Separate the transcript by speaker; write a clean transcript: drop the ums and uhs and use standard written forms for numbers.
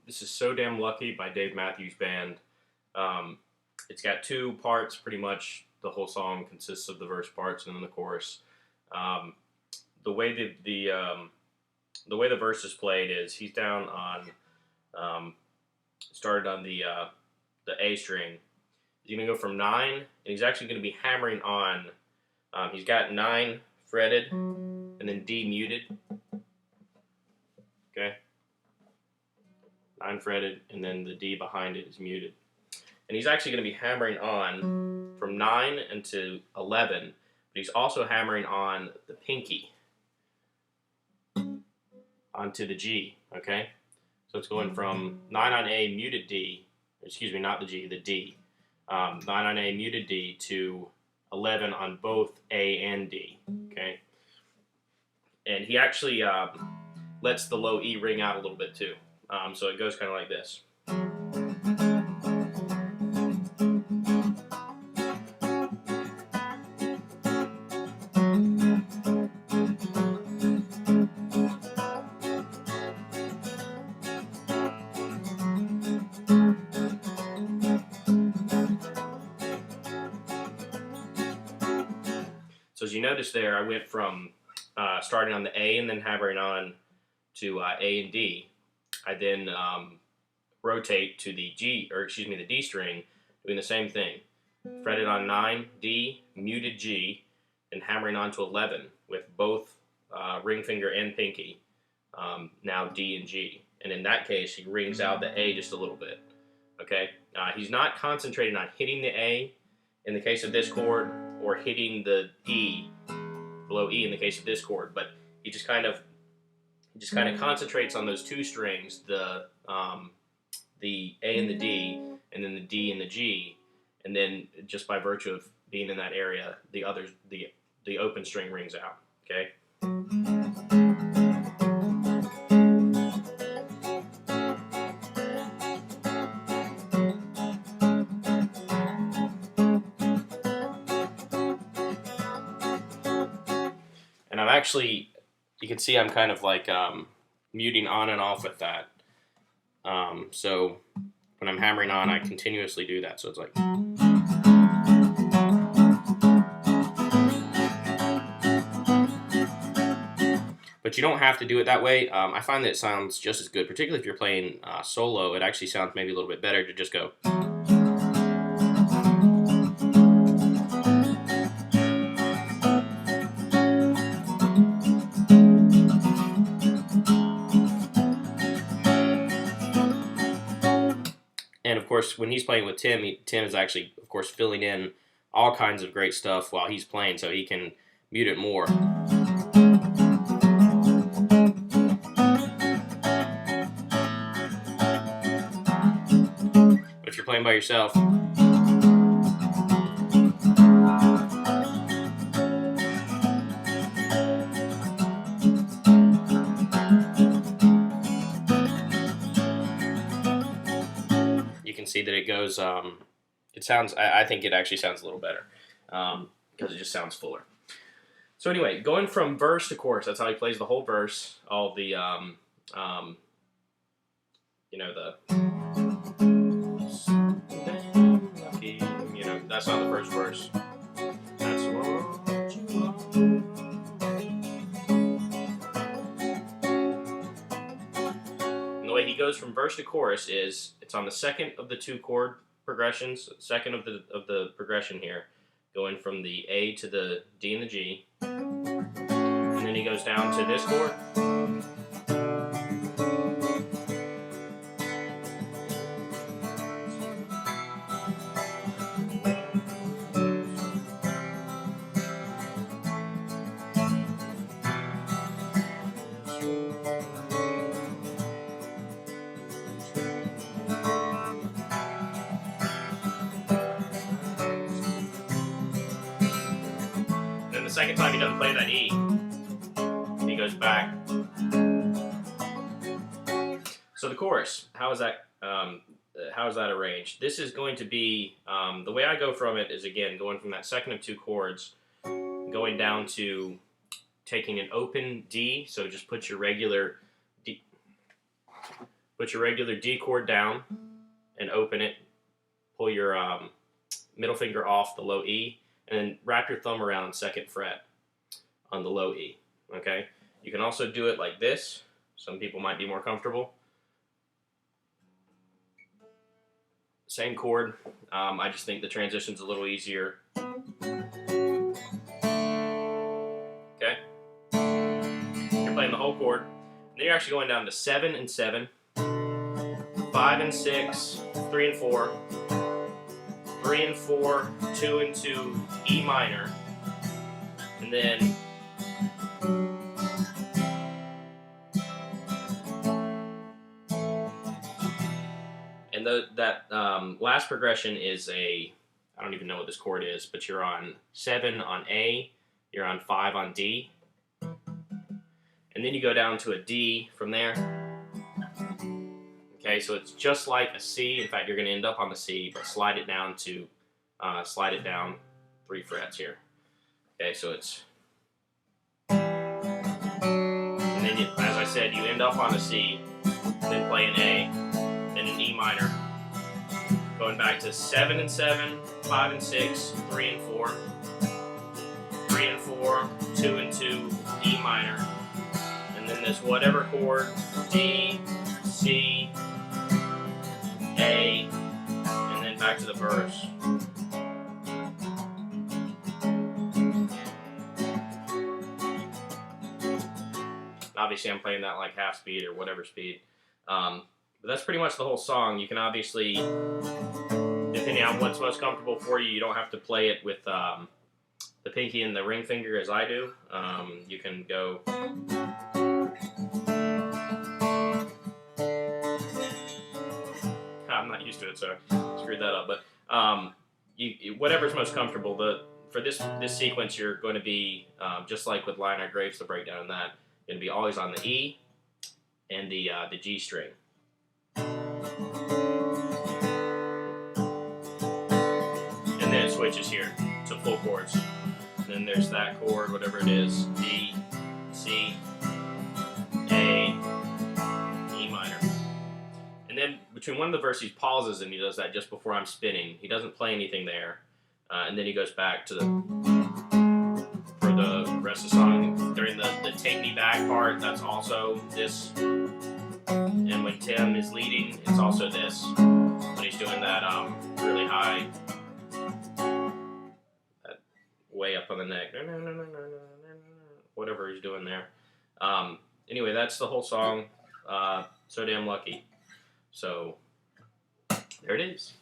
Speaker 1: This is So Damn Lucky by Dave Matthews Band. Um, it's got two parts, pretty much the whole song consists of the verse parts and then the chorus. Um, the way the way the verse is played is he's down on started on the A string. He's going to go from 9, and he's actually going to be hammering on. He's got 9 fretted, and then D muted. Okay, 9 fretted, and then the D behind it is muted. And he's actually going to be hammering on from 9 into 11, but he's also hammering on the pinky onto the G. Okay, so it's going from 9 on A muted D, excuse me, not the G, the D. 9 on A muted D to 11 on both A and D. Okay, and he actually lets the low E ring out a little bit too. So it goes kind of like this. So as you notice there, I went from starting on the A and then hammering on to A and D. I then rotate to the G, or excuse me, the D string, doing the same thing. Fretted on 9, D, muted G, and hammering on to 11 with both ring finger and pinky. Now D and G. And in that case, he rings out the A just a little bit. Okay? He's not concentrating on hitting the A in the case of this chord, or hitting the E, below E in the case of this chord, but he just kind of concentrates on those two strings, the A and the D, and then the D and the G, and then just by virtue of being in that area, the open string rings out. Okay. And I'm actually, you can see I'm kind of like muting on and off with that. So when I'm hammering on, I continuously do that. So it's like. But you don't have to do it that way. I find that it sounds just as good, particularly if you're playing solo. It actually sounds maybe a little bit better to just go. And of course, when he's playing with Tim, Tim is actually, of course, filling in all kinds of great stuff while he's playing, so he can mute it more. But if you're playing by yourself, you can see that it goes, it sounds, I think it actually sounds a little better because it just sounds fuller. So anyway, going from verse to chorus, that's how he plays the whole verse, all the, you know, that's not the first verse. That's what you want. And the way he goes from verse to chorus is, it's on the second of the 2 chord progressions, second of the progression here, going from the A to the D and the G, and then he goes down to this chord, and the second time he doesn't play that E, he goes back. So the chorus, how is that arranged? This is going to be, the way I go from it is, again, going from that second of 2 chords, going down to taking an open D, so just put your regular put your regular D chord down and open it. Pull your middle finger off the low E, and then wrap your thumb around 2nd fret on the low E. Okay? You can also do it like this. Some people might be more comfortable. Same chord. I just think the transition's a little easier. Okay? You're playing the whole chord. Then you're actually going down to 7 and 7, 5 and 6, 3 and 4, 3 and 4, 2 and 2, E minor, and then that last progression is I don't even know what this chord is, but you're on 7 on A, you're on 5 on D, and then you go down to a D from there. Okay, so it's just like a C. In fact, you're going to end up on the C, but slide it down 3 frets here. Okay, so it's, and then as I said, you end up on a C, then play an A, then an E minor, going back to 7 and 7, 5 and 6, 3 and 4, 3 and 4, 2 and 2, E minor, and then this whatever chord, D, C, A, and then back to the verse. Obviously, I'm playing that like half speed or whatever speed. But that's pretty much the whole song. You can obviously, depending on what's most comfortable for you, you don't have to play it with the pinky and the ring finger as I do. You can go. I'm not used to it, so I screwed that up. But whatever's most comfortable. For this sequence, you're going to be just like with Lionheart Graves, the breakdown in that, going to be always on the E and the G string. And then it switches here to full chords. And then there's that chord, whatever it is, D, C, A, E minor. And then between one of the verses, he pauses and he does that just before I'm spinning. He doesn't play anything there. And then he goes back to for the rest of the song. During the Take Me Back part, that's also this. And when Tim is leading, it's also this. When he's doing that really high, that way up on the neck, whatever he's doing there. Anyway, that's the whole song. So Damn Lucky. So there it is.